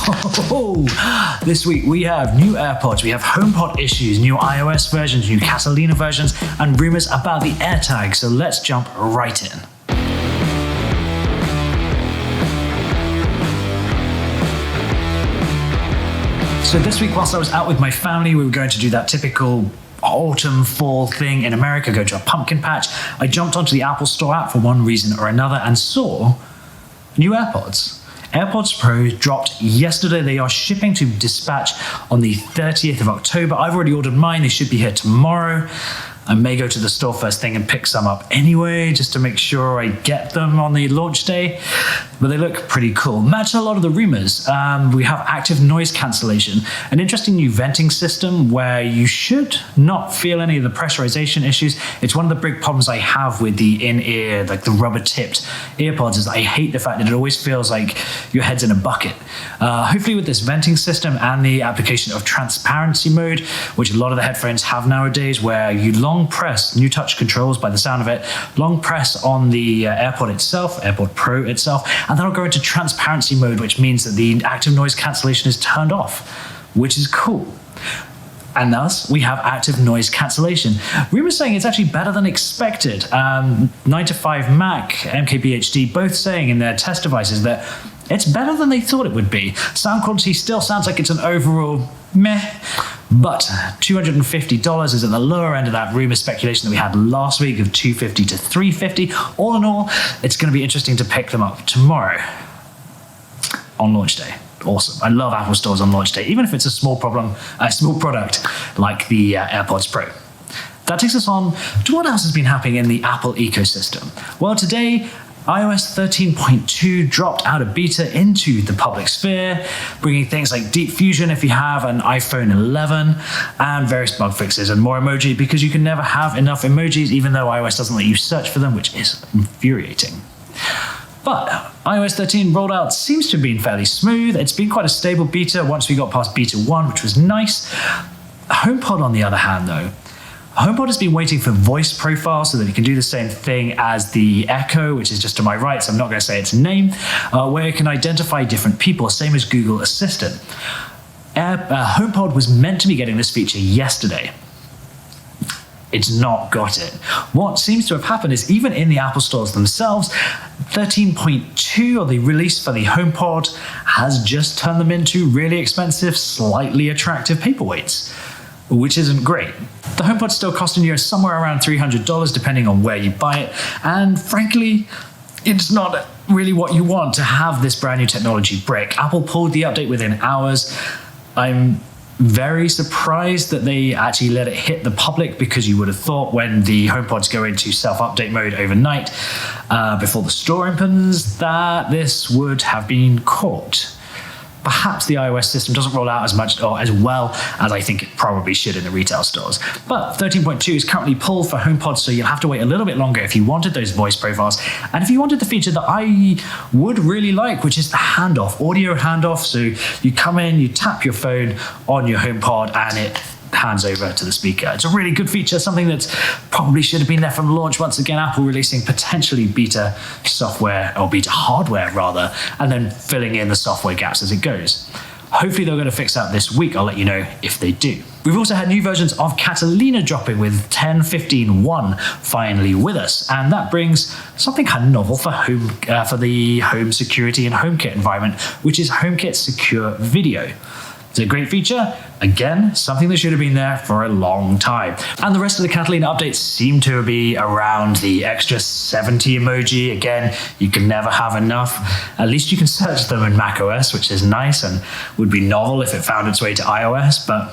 Oh, this week we have new AirPods, we have HomePod issues, new iOS versions, new Catalina versions, and rumors about the AirTag. So let's jump right in. So this week, whilst I was out with my family, we were going to do that typical autumn fall thing in America, go to a pumpkin patch. I jumped onto the Apple Store app for one reason or another and saw new AirPods. AirPods Pro dropped yesterday. They are shipping to dispatch on the 30th of October. I've already ordered mine. They should be here tomorrow. I may go to the store first thing and pick some up anyway, just to make sure I get them on the launch day. But they look pretty cool. Match a lot of the rumors. We have active noise cancellation, an interesting new venting system where you should not feel any of the pressurization issues. It's one of the big problems I have with the in-ear, like the rubber-tipped AirPods, is I hate the fact that it always feels like your head's in a bucket. Hopefully with this venting system and the application of transparency mode, which a lot of the headphones have nowadays, where you long press, new touch controls by the sound of it, long press on the AirPod itself, AirPod Pro itself, and then I'll go into transparency mode, which means that the active noise cancellation is turned off, which is cool. And thus, we have active noise cancellation. Rumors saying it's actually better than expected. 9to5Mac, MKBHD, both saying in their test devices that it's better than they thought it would be. Sound quality still sounds like it's an overall meh, but $250 is at the lower end of that rumor speculation that we had last week of $250 to $350. All in all, it's going to be interesting to pick them up tomorrow on launch day. Awesome. I love Apple stores on launch day, even if it's a small product like the AirPods Pro. That takes us on to what else has been happening in the Apple ecosystem. Well, today, iOS 13.2 dropped out of beta into the public sphere, bringing things like Deep Fusion if you have an iPhone 11, and various bug fixes and more emoji, because you can never have enough emojis, even though iOS doesn't let you search for them, which is infuriating. But iOS 13 rollout seems to have been fairly smooth. It's been quite a stable beta once we got past beta 1, which was nice. HomePod, on the other hand, though, HomePod has been waiting for voice profile so that it can do the same thing as the Echo, which is just to my right, so I'm not going to say its name, where it can identify different people, same as Google Assistant. HomePod was meant to be getting this feature yesterday. It's not got it. What seems to have happened is even in the Apple stores themselves, 13.2, or the release for the HomePod, has just turned them into really expensive, slightly attractive paperweights, which isn't great. The HomePod's still costing you somewhere around $300 depending on where you buy it, and frankly, it's not really what you want to have this brand new technology break. Apple pulled the update within hours. I'm very surprised that they actually let it hit the public, because you would have thought when the HomePods go into self-update mode overnight before the store opens that this would have been caught. Perhaps the iOS system doesn't roll out as much or as well as I think it probably should in the retail stores. But 13.2 is currently pulled for HomePod, so you'll have to wait a little bit longer if you wanted those voice profiles. And if you wanted the feature that I would really like, which is the handoff, audio handoff. So you come in, you tap your phone on your HomePod, and it hands over to the speaker. It's a really good feature, something that probably should have been there from launch. Once again, Apple releasing potentially beta software, or beta hardware rather, and then filling in the software gaps as it goes. Hopefully they're going to fix that this week. I'll let you know if they do. We've also had new versions of Catalina dropping, with 10.15.1 finally with us, and that brings something kind of novel for the home security and HomeKit environment, which is HomeKit Secure Video. It's a great feature. Again, something that should have been there for a long time. And the rest of the Catalina updates seem to be around the extra 70 emoji. Again, you can never have enough. At least you can search them in macOS, which is nice and would be novel if it found its way to iOS, but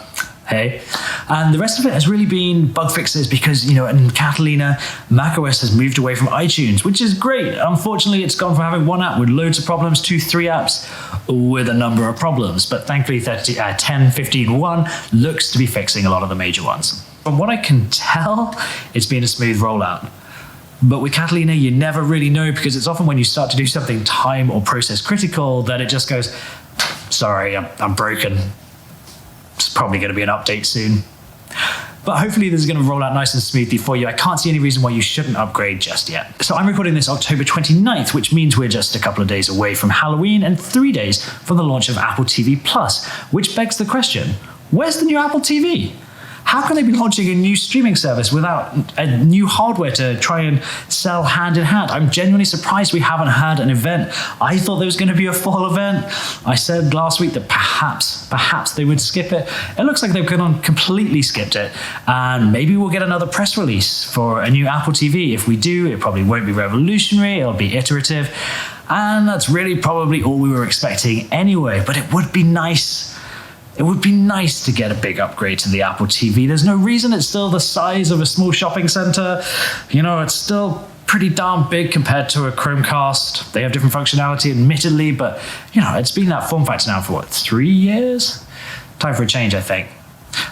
hey. And the rest of it has really been bug fixes, because, you know, in Catalina, macOS has moved away from iTunes, which is great. Unfortunately, it's gone from having one app with loads of problems to 3 apps with a number of problems. But thankfully, 10.15.1 looks to be fixing a lot of the major ones. From what I can tell, it's been a smooth rollout. But with Catalina, you never really know, because it's often when you start to do something time or process critical that it just goes, sorry, I'm broken. It's probably going to be an update soon. But hopefully this is going to roll out nice and smoothly for you. I can't see any reason why you shouldn't upgrade just yet. So I'm recording this October 29th, which means we're just a couple of days away from Halloween and 3 days from the launch of Apple TV Plus, which begs the question, where's the new Apple TV? How can they be launching a new streaming service without a new hardware to try and sell hand in hand? I'm genuinely surprised we haven't had an event. I thought there was going to be a fall event. I said last week that perhaps they would skip it. It looks like they've completely skipped it. And maybe we'll get another press release for a new Apple TV. If we do, it probably won't be revolutionary. It'll be iterative. And that's really probably all we were expecting anyway. But it would be nice. It would be nice to get a big upgrade to the Apple TV. There's no reason. It's still the size of a small shopping center. You know, it's still pretty darn big compared to a Chromecast. They have different functionality, admittedly, but you know, it's been that form factor now for what, 3 years? Time for a change, I think.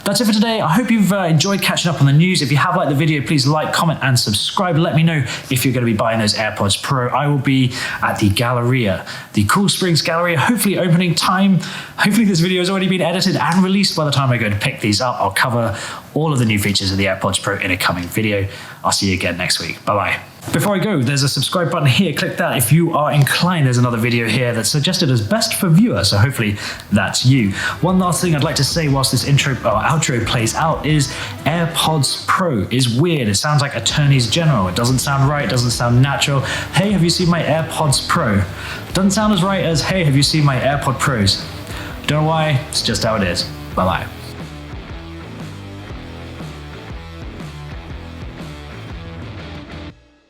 That's it for today. I hope you've enjoyed catching up on the news. If you have liked the video, please like, comment, and subscribe. Let me know if you're going to be buying those AirPods Pro. I will be at the Galleria, the Cool Springs Galleria, hopefully opening time. Hopefully this video has already been edited and released by the time I go to pick these up. I'll cover all of the new features of the AirPods Pro in a coming video. I'll see you again next week. Bye-bye. Before I go, there's a subscribe button here. Click that if you are inclined. There's another video here that's suggested as best for viewer, so hopefully that's you. One last thing I'd like to say whilst this intro or outro plays out is AirPods Pro is weird. It sounds like attorneys general. It doesn't sound right. It doesn't sound natural. Hey, have you seen my AirPods Pro? It doesn't sound as right as, hey, have you seen my AirPod Pros? Don't know why. It's just how it is. Bye-bye.